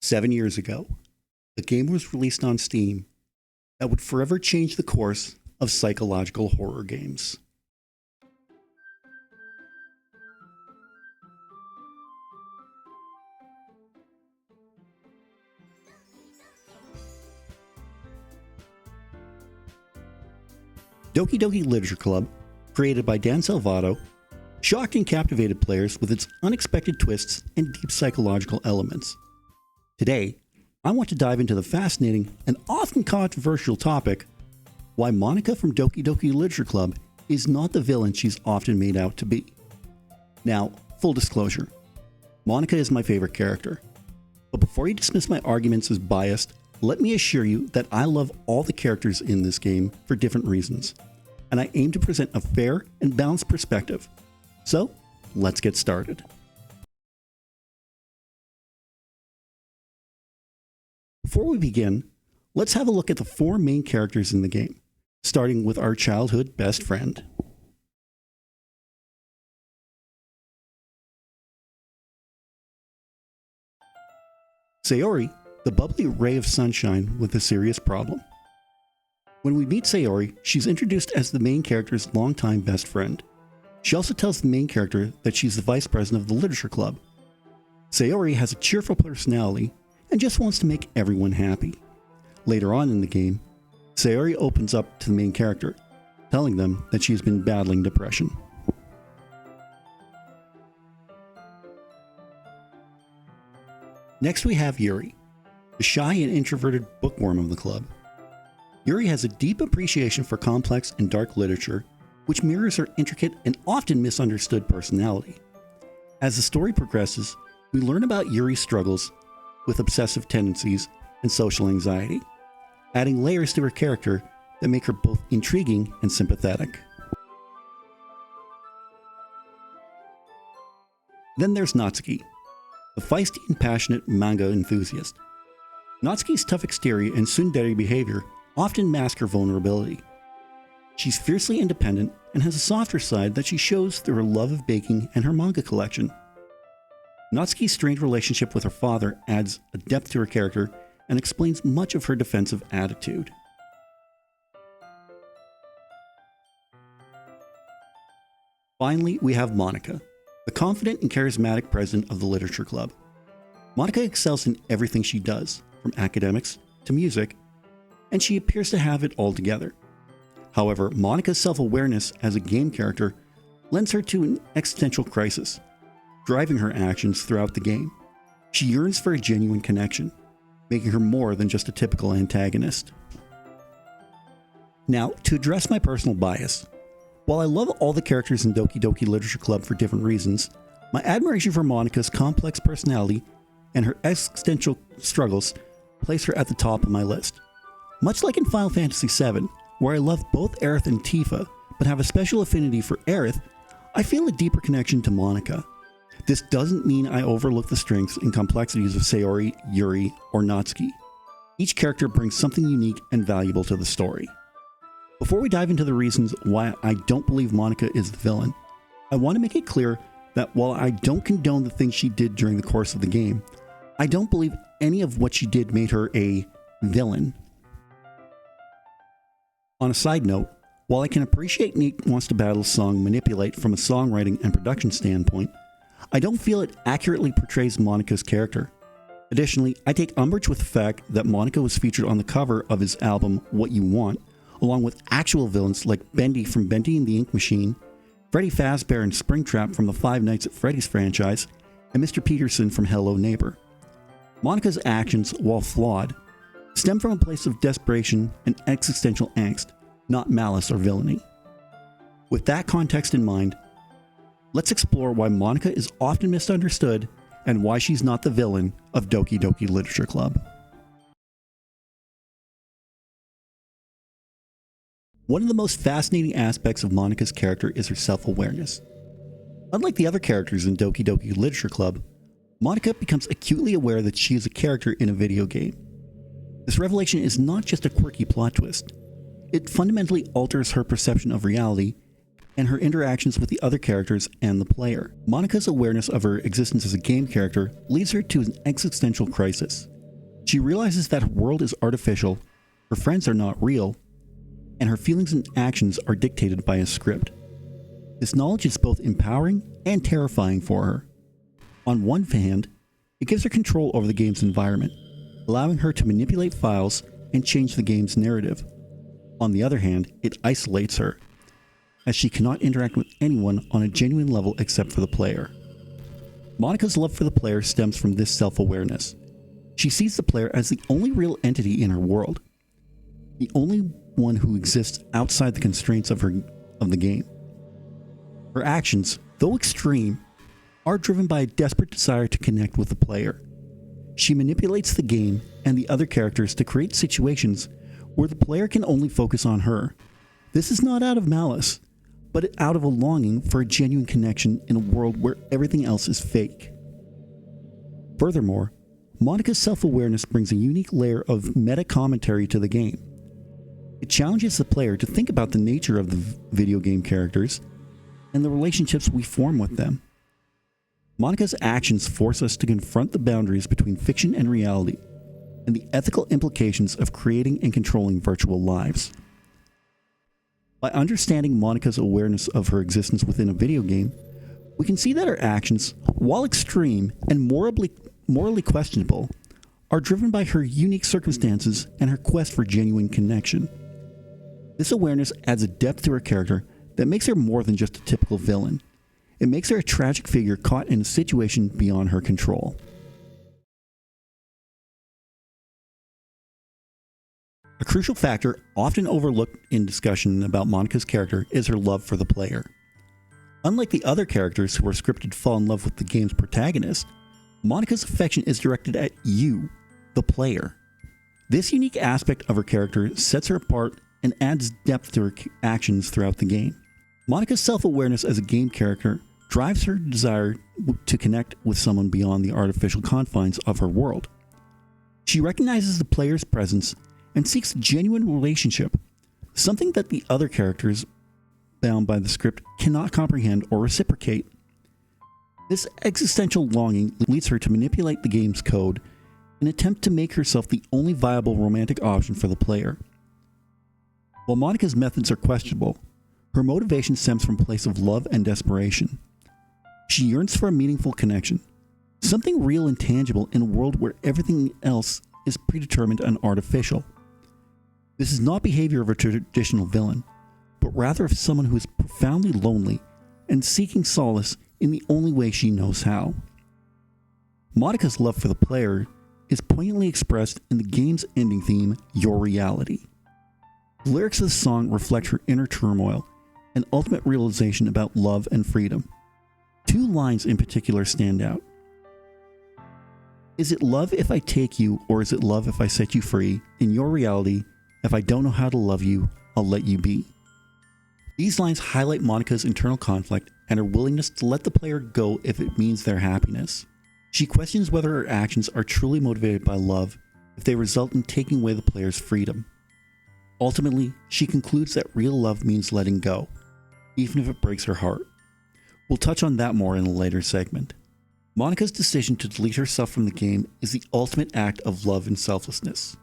7 years ago, a game was released on Steam that would forever change the course of psychological horror games. Doki Doki Literature Club, created by Dan Salvato, shocked and captivated players with its unexpected twists and deep psychological elements. Today, I want to dive into the fascinating and often controversial topic: why Monika from Doki Doki Literature Club is not the villain she's often made out to be. Now, full disclosure, Monika is my favorite character. But before you dismiss my arguments as biased, let me assure you that I love all the characters in this game for different reasons, and I aim to present a fair and balanced perspective. So, let's get started. Before we begin, let's have a look at the four main characters in the game, starting with our childhood best friend. Sayori, the bubbly ray of sunshine with a serious problem. When we meet Sayori, she's introduced as the main character's longtime best friend. She also tells the main character that she's the vice president of the literature club. Sayori has a cheerful personality and just wants to make everyone happy. Later on in the game, Sayori opens up to the main character, telling them that she's been battling depression. Next we have Yuri, the shy and introverted bookworm of the club. Yuri has a deep appreciation for complex and dark literature, which mirrors her intricate and often misunderstood personality. As the story progresses, we learn about Yuri's struggles with obsessive tendencies and social anxiety, adding layers to her character that make her both intriguing and sympathetic. Then there's Natsuki, the feisty and passionate manga enthusiast. Natsuki's tough exterior and tsundere behavior often mask her vulnerability. She's fiercely independent and has a softer side that she shows through her love of baking and her manga collection. Natsuki's strained relationship with her father adds a depth to her character and explains much of her defensive attitude. Finally, we have Monika, the confident and charismatic president of the literature club. Monika excels in everything she does, from academics to music, and she appears to have it all together. However, Monika's self-awareness as a game character lends her to an existential crisis, driving her actions throughout the game. She yearns for a genuine connection, making her more than just a typical antagonist. Now, to address my personal bias, while I love all the characters in Doki Doki Literature Club for different reasons, my admiration for Monika's complex personality and her existential struggles place her at the top of my list. Much like in Final Fantasy VII, where I love both Aerith and Tifa, but have a special affinity for Aerith, I feel a deeper connection to Monika. This doesn't mean I overlook the strengths and complexities of Sayori, Yuri, or Natsuki. Each character brings something unique and valuable to the story. Before we dive into the reasons why I don't believe Monika is the villain, I want to make it clear that while I don't condone the things she did during the course of the game, I don't believe any of what she did made her a villain. On a side note, while I can appreciate Neat Wants to Battle's song Manipulate from a songwriting and production standpoint, I don't feel it accurately portrays Monika's character. Additionally, I take umbrage with the fact that Monika was featured on the cover of his album What You Want, along with actual villains like Bendy from Bendy and the Ink Machine, Freddy Fazbear and Springtrap from the Five Nights at Freddy's franchise, and Mr. Peterson from Hello Neighbor. Monika's actions, while flawed, stem from a place of desperation and existential angst, not malice or villainy. With that context in mind, let's explore why Monika is often misunderstood and why she's not the villain of Doki Doki Literature Club. One of the most fascinating aspects of Monika's character is her self-awareness. Unlike the other characters in Doki Doki Literature Club, Monika becomes acutely aware that she is a character in a video game. This revelation is not just a quirky plot twist. It fundamentally alters her perception of reality and her interactions with the other characters and the player. Monika's awareness of her existence as a game character leads her to an existential crisis. She realizes that her world is artificial, her friends are not real, and her feelings and actions are dictated by a script. This knowledge is both empowering and terrifying for her. On one hand, it gives her control over the game's environment, allowing her to manipulate files and change the game's narrative. On the other hand, it isolates her, as she cannot interact with anyone on a genuine level except for the player. Monika's love for the player stems from this self-awareness. She sees the player as the only real entity in her world, the only one who exists outside the constraints of the game. Her actions, though extreme, are driven by a desperate desire to connect with the player. She manipulates the game and the other characters to create situations where the player can only focus on her. This is not out of malice, but out of a longing for a genuine connection in a world where everything else is fake. Furthermore, Monika's self-awareness brings a unique layer of meta-commentary to the game. It challenges the player to think about the nature of the video game characters and the relationships we form with them. Monika's actions force us to confront the boundaries between fiction and reality, and the ethical implications of creating and controlling virtual lives. By understanding Monika's awareness of her existence within a video game, we can see that her actions, while extreme and morally questionable, are driven by her unique circumstances and her quest for genuine connection. This awareness adds a depth to her character that makes her more than just a typical villain. It makes her a tragic figure caught in a situation beyond her control. A crucial factor often overlooked in discussion about Monika's character is her love for the player. Unlike the other characters who are scripted to fall in love with the game's protagonist, Monika's affection is directed at you, the player. This unique aspect of her character sets her apart and adds depth to her actions throughout the game. Monika's self-awareness as a game character drives her desire to connect with someone beyond the artificial confines of her world. She recognizes the player's presence and seeks a genuine relationship, something that the other characters, bound by the script, cannot comprehend or reciprocate. This existential longing leads her to manipulate the game's code in an attempt to make herself the only viable romantic option for the player. While Monika's methods are questionable, her motivation stems from a place of love and desperation. She yearns for a meaningful connection, something real and tangible in a world where everything else is predetermined and artificial. This is not behavior of a traditional villain, but rather of someone who is profoundly lonely and seeking solace in the only way she knows how. Monika's love for the player is poignantly expressed in the game's ending theme, Your Reality. The lyrics of the song reflect her inner turmoil and ultimate realization about love and freedom. Two lines in particular stand out. Is it love if I take you, or is it love if I set you free? In your reality, if I don't know how to love you, I'll let you be. These lines highlight Monika's internal conflict and her willingness to let the player go if it means their happiness. She questions whether her actions are truly motivated by love if they result in taking away the player's freedom. Ultimately, she concludes that real love means letting go, even if it breaks her heart. We'll touch on that more in a later segment. Monika's decision to delete herself from the game is the ultimate act of love and selflessness.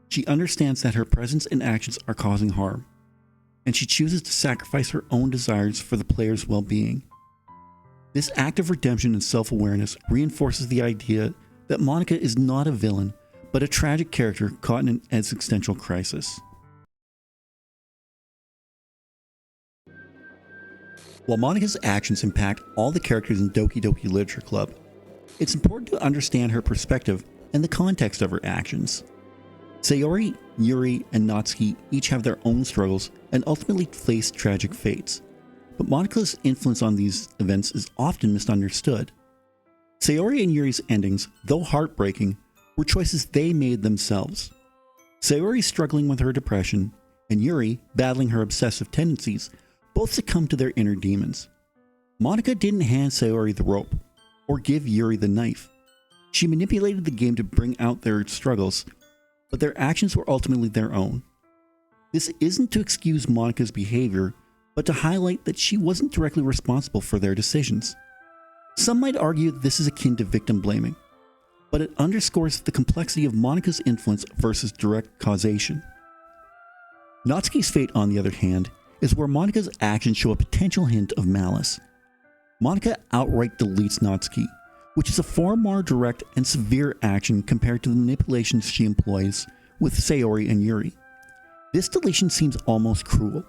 She understands that her presence and actions are causing harm, and she chooses to sacrifice her own desires for the player's well-being. This act of redemption and self-awareness reinforces the idea that Monika is not a villain, but a tragic character caught in an existential crisis. While Monika's actions impact all the characters in Doki Doki Literature Club, it's important to understand her perspective and the context of her actions. Sayori, Yuri, and Natsuki each have their own struggles and ultimately face tragic fates, but Monika's influence on these events is often misunderstood. Sayori and Yuri's endings, though heartbreaking, were choices they made themselves. Sayori struggling with her depression, and Yuri battling her obsessive tendencies, both succumbed to their inner demons. Monika didn't hand Sayori the rope, or give Yuri the knife. She manipulated the game to bring out their struggles, but their actions were ultimately their own. This isn't to excuse Monika's behavior, but but to highlight that she wasn't directly responsible for their decisions. Some might argue this is akin to victim blaming, but it underscores the complexity of Monika's influence versus direct causation. Natsuki's fate, on the other hand, is where Monika's actions show a potential hint of malice. Monika outright deletes Natsuki, which is a far more direct and severe action compared to the manipulations she employs with Sayori and Yuri. This deletion seems almost cruel,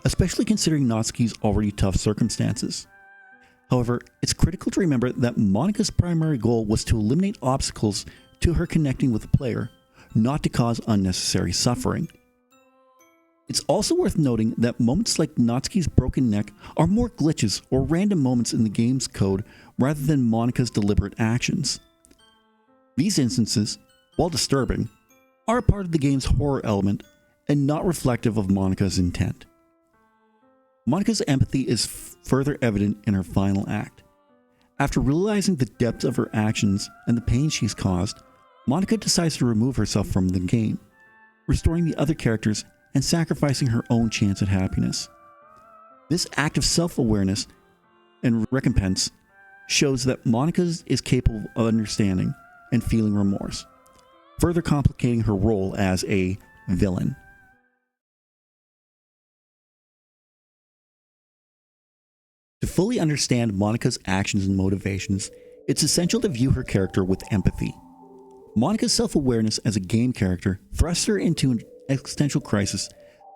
especially considering Natsuki's already tough circumstances. However, it's critical to remember that Monika's primary goal was to eliminate obstacles to her connecting with the player, not to cause unnecessary suffering. It's also worth noting that moments like Natsuki's broken neck are more glitches or random moments in the game's code rather than Monika's deliberate actions. These instances, while disturbing, are a part of the game's horror element and not reflective of Monika's intent. Monika's empathy is further evident in her final act. After realizing the depth of her actions and the pain she's caused, Monika decides to remove herself from the game, restoring the other characters and sacrificing her own chance at happiness. This act of self-awareness and recompense shows that Monika is capable of understanding and feeling remorse, further complicating her role as a villain. To fully understand Monika's actions and motivations, it's essential to view her character with empathy. Monika's self-awareness as a game character thrusts her into an existential crisis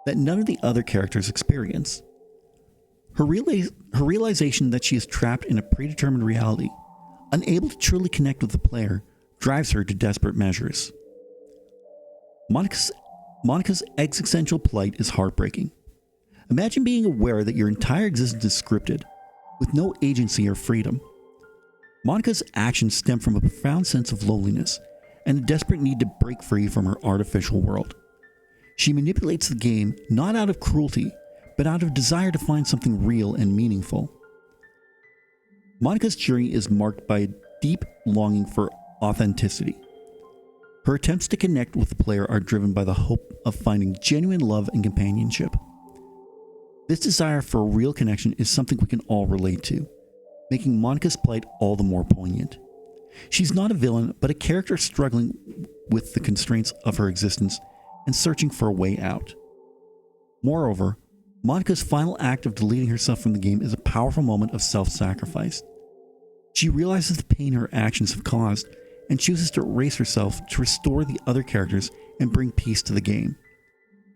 that none of the other characters experience. Her realization that she is trapped in a predetermined reality, unable to truly connect with the player, drives her to desperate measures. Monika's existential plight is heartbreaking. Imagine being aware that your entire existence is scripted, with no agency or freedom. Monika's actions stem from a profound sense of loneliness and a desperate need to break free from her artificial world. She manipulates the game not out of cruelty, but out of desire to find something real and meaningful. Monika's journey is marked by a deep longing for authenticity. Her attempts to connect with the player are driven by the hope of finding genuine love and companionship. This desire for a real connection is something we can all relate to, making Monika's plight all the more poignant. She's not a villain, but a character struggling with the constraints of her existence and searching for a way out. Moreover, Monika's final act of deleting herself from the game is a powerful moment of self-sacrifice. She realizes the pain her actions have caused and chooses to erase herself to restore the other characters and bring peace to the game.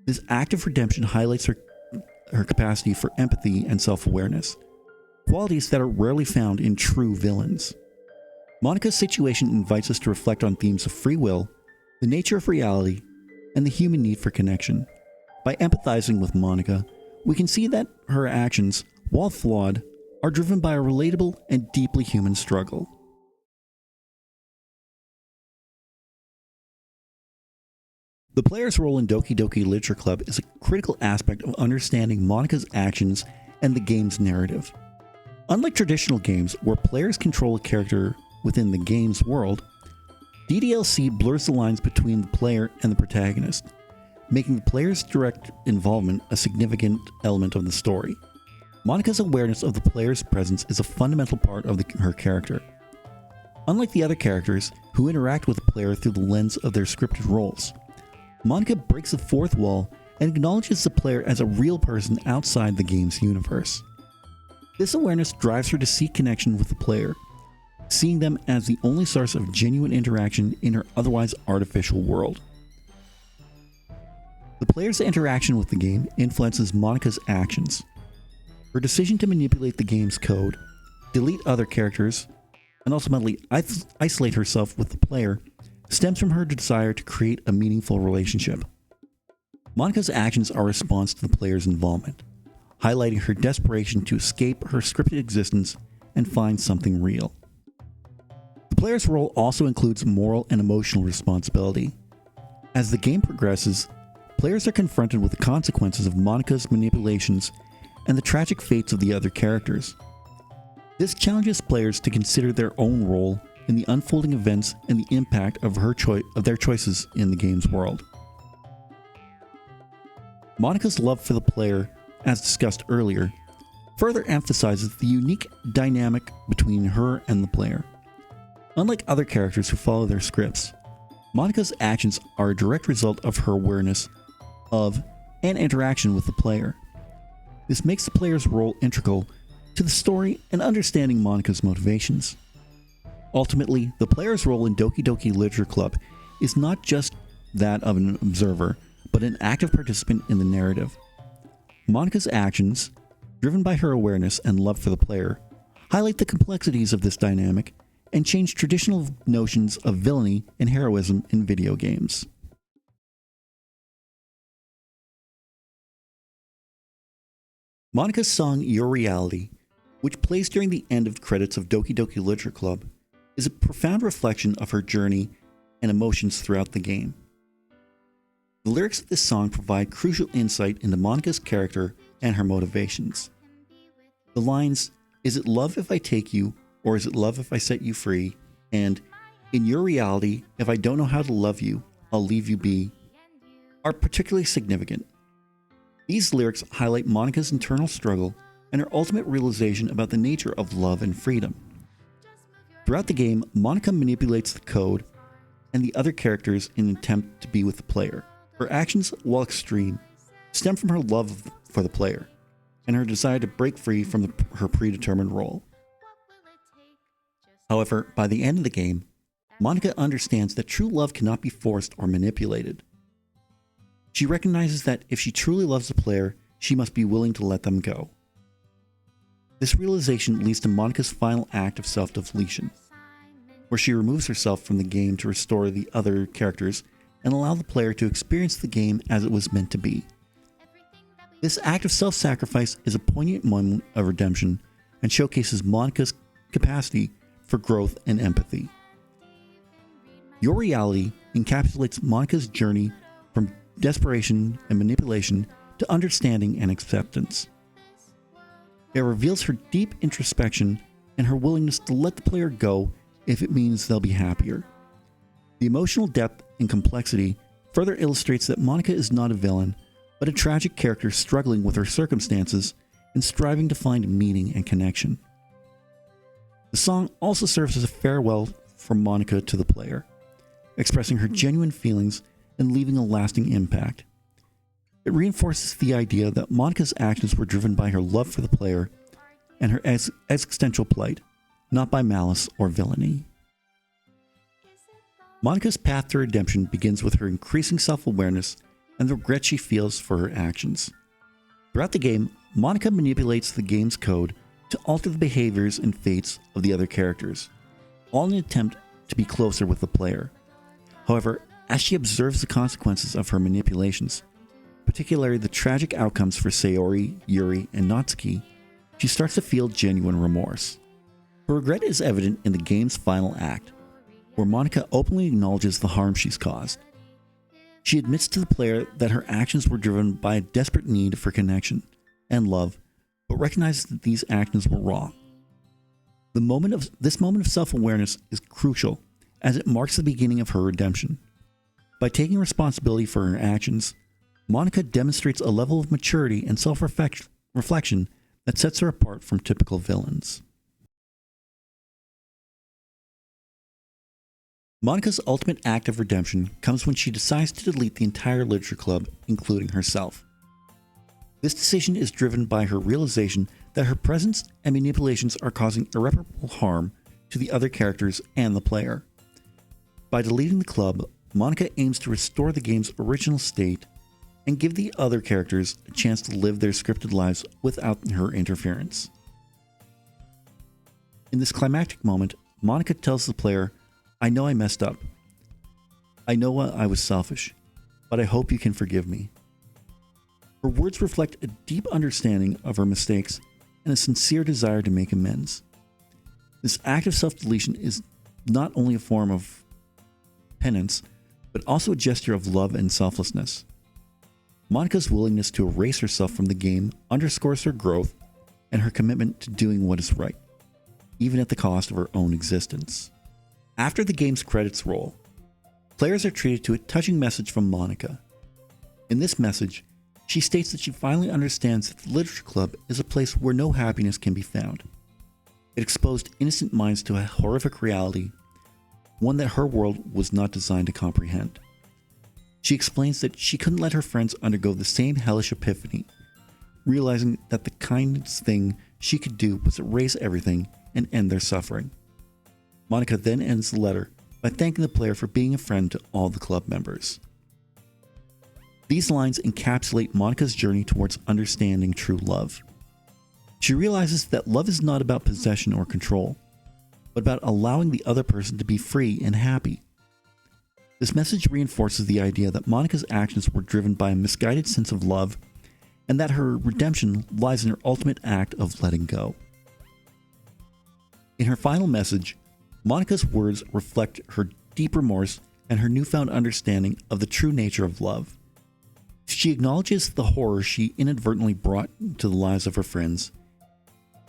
This act of redemption highlights her capacity for empathy and self-awareness, qualities that are rarely found in true villains. Monika's situation invites us to reflect on themes of free will, the nature of reality, and the human need for connection. By empathizing with Monika, we can see that her actions, while flawed, are driven by a relatable and deeply human struggle. The player's role in Doki Doki Literature Club is a critical aspect of understanding Monika's actions and the game's narrative. Unlike traditional games where players control a character within the game's world, DDLC blurs the lines between the player and the protagonist, making the player's direct involvement a significant element of the story. Monika's awareness of the player's presence is a fundamental part of her character. Unlike the other characters, who interact with the player through the lens of their scripted roles, Monika breaks the fourth wall and acknowledges the player as a real person outside the game's universe. This awareness drives her to seek connection with the player, seeing them as the only source of genuine interaction in her otherwise artificial world. The player's interaction with the game influences Monika's actions. Her decision to manipulate the game's code, delete other characters, and ultimately isolate herself with the player stems from her desire to create a meaningful relationship. Monika's actions are a response to the player's involvement, highlighting her desperation to escape her scripted existence and find something real. The player's role also includes moral and emotional responsibility. As the game progresses, players are confronted with the consequences of Monika's manipulations and the tragic fates of the other characters. This challenges players to consider their own role in the unfolding events and the impact of their choices in the game's world. Monika's love for the player as discussed earlier, further emphasizes the unique dynamic between her and the player. Unlike other characters who follow their scripts, Monika's actions are a direct result of her awareness of and interaction with the player. This makes the player's role integral to the story and understanding Monika's motivations. Ultimately, the player's role in Doki Doki Literature Club is not just that of an observer, but an active participant in the narrative. Monika's actions, driven by her awareness and love for the player, highlight the complexities of this dynamic and change traditional notions of villainy and heroism in video games. Monika's song Your Reality, which plays during the end of the credits of Doki Doki Literature Club, is a profound reflection of her journey and emotions throughout the game. The lyrics of this song provide crucial insight into Monika's character and her motivations. The lines, "Is it love if I take you, or is it love if I set you free?" and "In your reality, if I don't know how to love you, I'll leave you be," are particularly significant. These lyrics highlight Monika's internal struggle and her ultimate realization about the nature of love and freedom. Throughout the game, Monika manipulates the code and the other characters in an attempt to be with the player. Her actions, while extreme, stem from her love for the player and her desire to break free from her predetermined role. However, by the end of the game, Monika understands that true love cannot be forced or manipulated. She recognizes that if she truly loves the player, she must be willing to let them go. This realization leads to Monika's final act of self-depletion, where she removes herself from the game to restore the other characters and allow the player to experience the game as it was meant to be. This act of self-sacrifice is a poignant moment of redemption and showcases Monika's capacity for growth and empathy. Your Reality encapsulates Monika's journey from desperation and manipulation to understanding and acceptance. It reveals her deep introspection and her willingness to let the player go if it means they'll be happier. The emotional depth and complexity further illustrates that Monika is not a villain, but a tragic character struggling with her circumstances and striving to find meaning and connection. The song also serves as a farewell from Monika to the player, expressing her genuine feelings and leaving a lasting impact. It reinforces the idea that Monika's actions were driven by her love for the player and her existential plight, not by malice or villainy. Monika's path to redemption begins with her increasing self-awareness and the regret she feels for her actions. Throughout the game, Monika manipulates the game's code to alter the behaviors and fates of the other characters, all in an attempt to be closer with the player. However, as she observes the consequences of her manipulations, particularly the tragic outcomes for Sayori, Yuri, and Natsuki, she starts to feel genuine remorse. Her regret is evident in the game's final act, where Monika openly acknowledges the harm she's caused. She admits to the player that her actions were driven by a desperate need for connection and love, but recognizes that these actions were wrong. This moment of self-awareness is crucial, as it marks the beginning of her redemption. By taking responsibility for her actions, Monika demonstrates a level of maturity and self-reflection that sets her apart from typical villains. Monika's ultimate act of redemption comes when she decides to delete the entire literature club, including herself. This decision is driven by her realization that her presence and manipulations are causing irreparable harm to the other characters and the player. By deleting the club, Monika aims to restore the game's original state and give the other characters a chance to live their scripted lives without her interference. In this climactic moment, Monika tells the player, "I know I messed up. I know I was selfish, but I hope you can forgive me." Her words reflect a deep understanding of her mistakes and a sincere desire to make amends. This act of self-deletion is not only a form of penance, but also a gesture of love and selflessness. Monika's willingness to erase herself from the game underscores her growth and her commitment to doing what is right, even at the cost of her own existence. After the game's credits roll, players are treated to a touching message from Monika. In this message, She states that she finally understands that the Literature Club is a place where no happiness can be found. It exposed innocent minds to a horrific reality, one that her world was not designed to comprehend. She explains that she couldn't let her friends undergo the same hellish epiphany, realizing that the kindest thing she could do was erase everything and end their suffering. Monika then ends the letter by thanking the player for being a friend to all the club members. These lines encapsulate Monika's journey towards understanding true love. She realizes that love is not about possession or control, but about allowing the other person to be free and happy. This message reinforces the idea that Monika's actions were driven by a misguided sense of love, and that her redemption lies in her ultimate act of letting go. In her final message, Monika's words reflect her deep remorse and her newfound understanding of the true nature of love. She acknowledges the horror she inadvertently brought to the lives of her friends,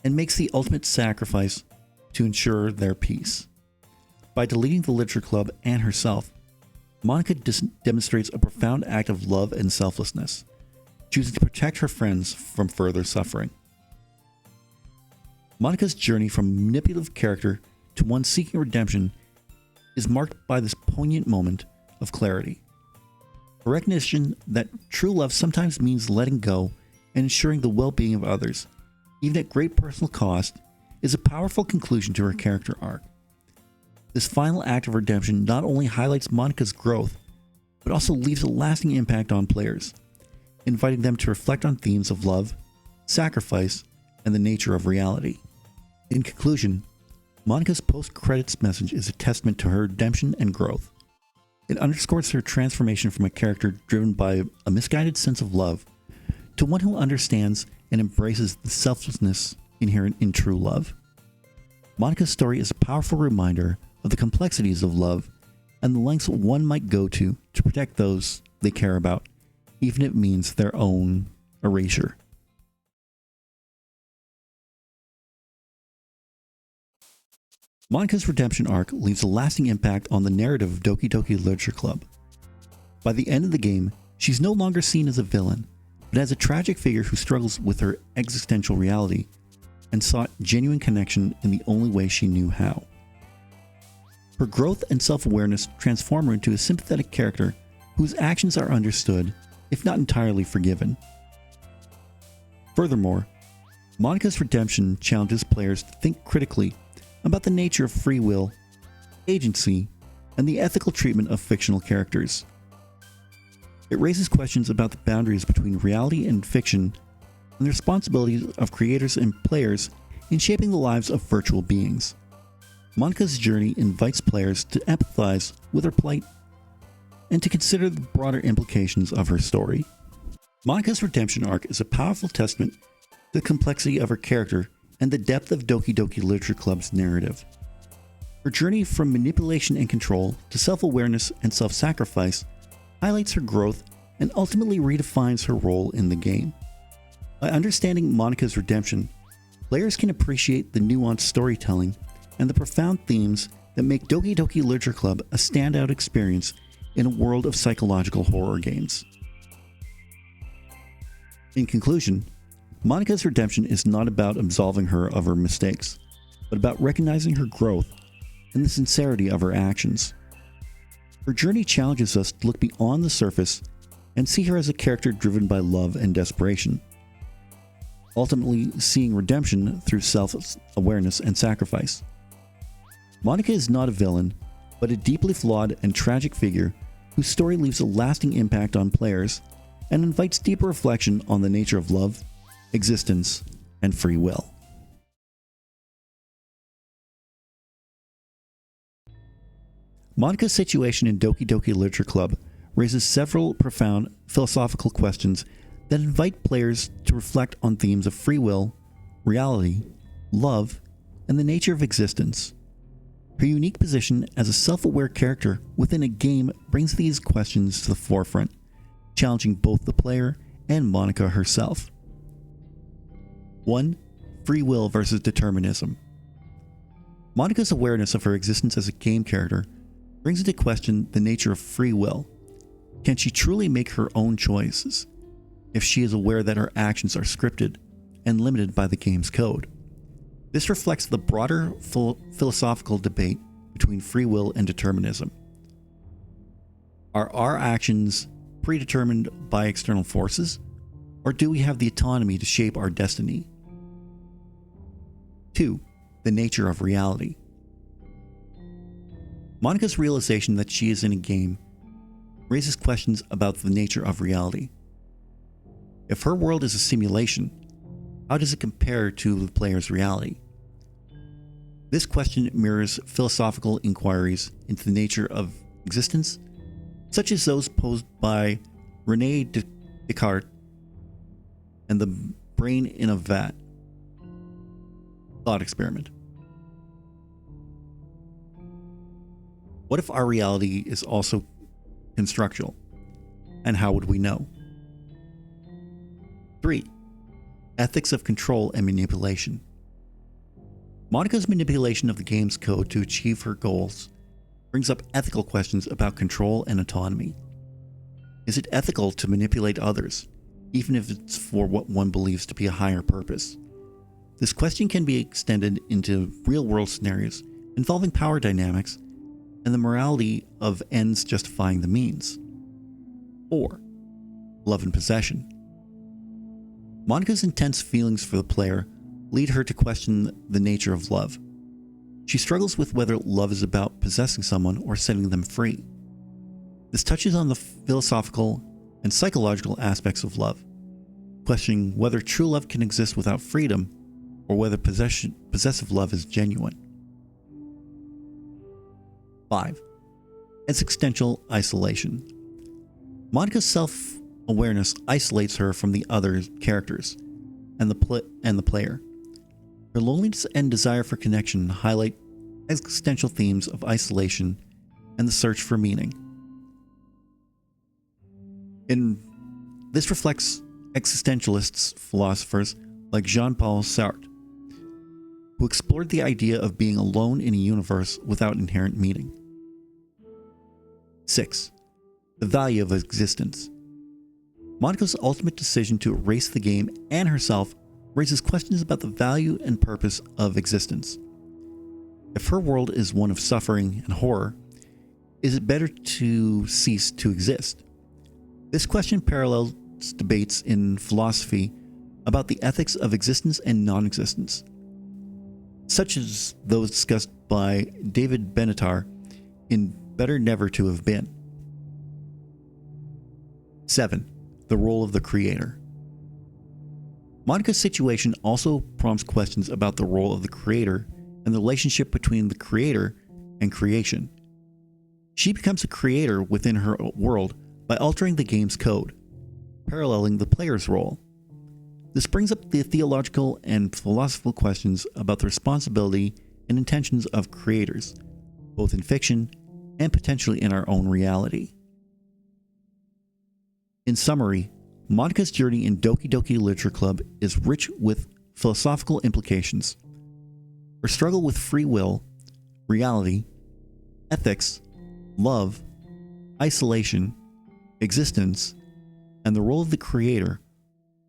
and makes the ultimate sacrifice to ensure their peace. By deleting the Literature Club and herself, Monika demonstrates a profound act of love and selflessness, choosing to protect her friends from further suffering. Monika's journey from a manipulative character to one seeking redemption is marked by this poignant moment of clarity. A recognition that true love sometimes means letting go and ensuring the well-being of others, even at great personal cost, is a powerful conclusion to her character arc. This final act of redemption not only highlights Monika's growth, but also leaves a lasting impact on players, inviting them to reflect on themes of love, sacrifice, and the nature of reality. In conclusion, Monika's post-credits message is a testament to her redemption and growth. It underscores her transformation from a character driven by a misguided sense of love to one who understands and embraces the selflessness inherent in true love. Monika's story is a powerful reminder of the complexities of love and the lengths one might go to protect those they care about, even if it means their own erasure. Monika's redemption arc leaves a lasting impact on the narrative of Doki Doki Literature Club. By the end of the game, she's no longer seen as a villain, but as a tragic figure who struggles with her existential reality and sought genuine connection in the only way she knew how. Her growth and self-awareness transform her into a sympathetic character whose actions are understood, if not entirely forgiven. Furthermore, Monika's redemption challenges players to think critically about the nature of free will, agency, and the ethical treatment of fictional characters. It raises questions about the boundaries between reality and fiction and the responsibilities of creators and players in shaping the lives of virtual beings. Monika's journey invites players to empathize with her plight and to consider the broader implications of her story. Monika's redemption arc is a powerful testament to the complexity of her character and the depth of Doki Doki Literature Club's narrative. Her journey from manipulation and control to self-awareness and self-sacrifice highlights her growth and ultimately redefines her role in the game. By understanding Monika's redemption, players can appreciate the nuanced storytelling and the profound themes that make Doki Doki Literature Club a standout experience in a world of psychological horror games. In conclusion, Monika's redemption is not about absolving her of her mistakes, but about recognizing her growth and the sincerity of her actions. Her journey challenges us to look beyond the surface and see her as a character driven by love and desperation, ultimately seeing redemption through self-awareness and sacrifice. Monika is not a villain, but a deeply flawed and tragic figure whose story leaves a lasting impact on players and invites deeper reflection on the nature of love, existence, and free will. Monika's situation in Doki Doki Literature Club raises several profound philosophical questions that invite players to reflect on themes of free will, reality, love, and the nature of existence. Her unique position as a self-aware character within a game brings these questions to the forefront, challenging both the player and Monika herself. 1. Free will versus determinism. Monika's awareness of her existence as a game character brings into question the nature of free will. Can she truly make her own choices? if she is aware that her actions are scripted and limited by the game's code. This reflects the broader philosophical debate between free will and determinism. Are our actions predetermined by external forces, or do we have the autonomy to shape our destiny? 2. The nature of reality. Monika's realization that she is in a game raises questions about the nature of reality. If her world is a simulation, how does it compare to the player's reality? This question mirrors philosophical inquiries into the nature of existence, such as those posed by René Descartes and the brain in a vat thought experiment. What if our reality is also constructual, and how would we know? 3. Ethics of control and manipulation. Monika's manipulation of the game's code to achieve her goals brings up ethical questions about control and autonomy. Is it ethical to manipulate others, even if it's for what one believes to be a higher purpose? This question can be extended into real-world scenarios involving power dynamics and the morality of ends justifying the means. 4. Love and possession. Monika's intense feelings for the player lead her to question the nature of love. She struggles with whether love is about possessing someone or setting them free. This touches on the philosophical and psychological aspects of love, questioning whether true love can exist without freedom or whether possessive love is genuine. 5. Existential isolation. Monika's self-awareness isolates her from the other characters and the player. Her loneliness and desire for connection highlight existential themes of isolation and the search for meaning. This reflects existentialist philosophers like Jean-Paul Sartre, who explored the idea of being alone in a universe without inherent meaning. 6. The value of existence. Monika's ultimate decision to erase the game and herself raises questions about the value and purpose of existence. If her world is one of suffering and horror, is it better to cease to exist? This question parallels debates in philosophy about the ethics of existence and non-existence, such as those discussed by David Benatar in Better Never to Have Been. 7. The role of the creator. Monika's situation also prompts questions about the role of the creator and the relationship between the creator and creation. She becomes a creator within her world by altering the game's code, paralleling the player's role. This brings up the theological and philosophical questions about the responsibility and intentions of creators, both in fiction and potentially in our own reality. In summary, Monika's journey in Doki Doki Literature Club is rich with philosophical implications. Her struggle with free will, reality, ethics, love, isolation, existence, and the role of the creator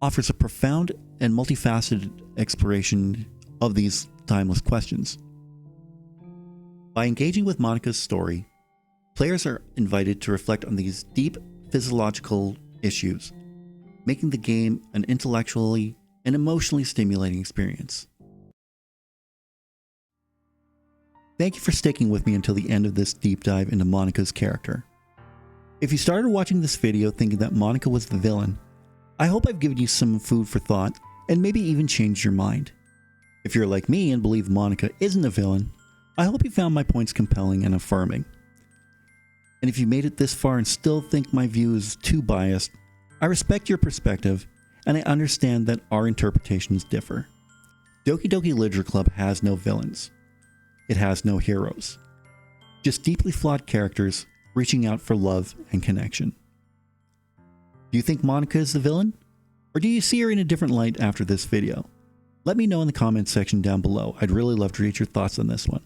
offers a profound and multifaceted exploration of these timeless questions. By engaging with Monika's story, players are invited to reflect on these deep physiological issues, making the game an intellectually and emotionally stimulating experience. Thank you for sticking with me until the end of this deep dive into Monika's character. If you started watching this video thinking that Monika was the villain, I hope I've given you some food for thought and maybe even changed your mind. If you're like me and believe Monika isn't a villain, I hope you found my points compelling and affirming. And if you made it this far and still think my view is too biased, I respect your perspective and I understand that our interpretations differ. Doki Doki Literature Club has no villains. It has no heroes. Just deeply flawed characters reaching out for love and connection. Do you think Monika is the villain? Or do you see her in a different light after this video? Let me know in the comments section down below. I'd really love to read your thoughts on this one.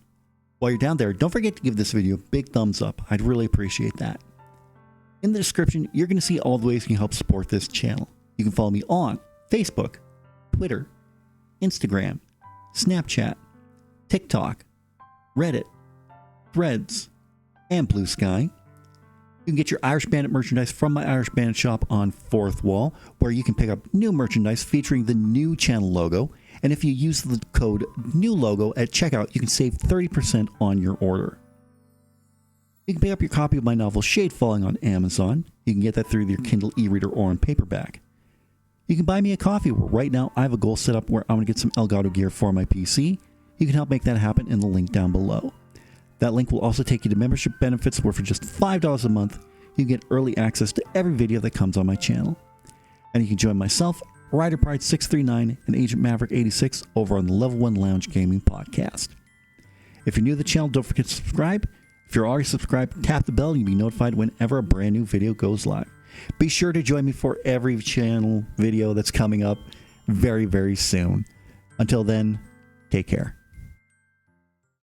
While you're down there, don't forget to give this video a big thumbs up. I'd really appreciate that. In the description, you're going to see all the ways you can help support this channel. You can follow me on Facebook, Twitter, Instagram, Snapchat, TikTok, Reddit, Threads, and Blue Sky. You can get your Irish Bandit merchandise from my Irish Bandit shop on Fourth Wall, where you can pick up new merchandise featuring the new channel logo. And if you use the code NEWLOGO at checkout, you can save 30% on your order. You can pick up your copy of my novel Shade Falling on Amazon. You can get that through your Kindle e-reader or on paperback. You can buy me a coffee. Right now, I have a goal set up where I'm going to get some Elgato gear for my PC. You can help make that happen in the link down below. That link will also take you to membership benefits where for just $5 a month, you can get early access to every video that comes on my channel. And you can join myself, Rider Pride 639, and Agent Maverick 86 over on the Level 1 Lounge Gaming Podcast. If you're new to the channel, don't forget to subscribe. If you're already subscribed, tap the bell and you'll be notified whenever a brand new video goes live. Be sure to join me for every channel video that's coming up very, very soon. Until then, take care.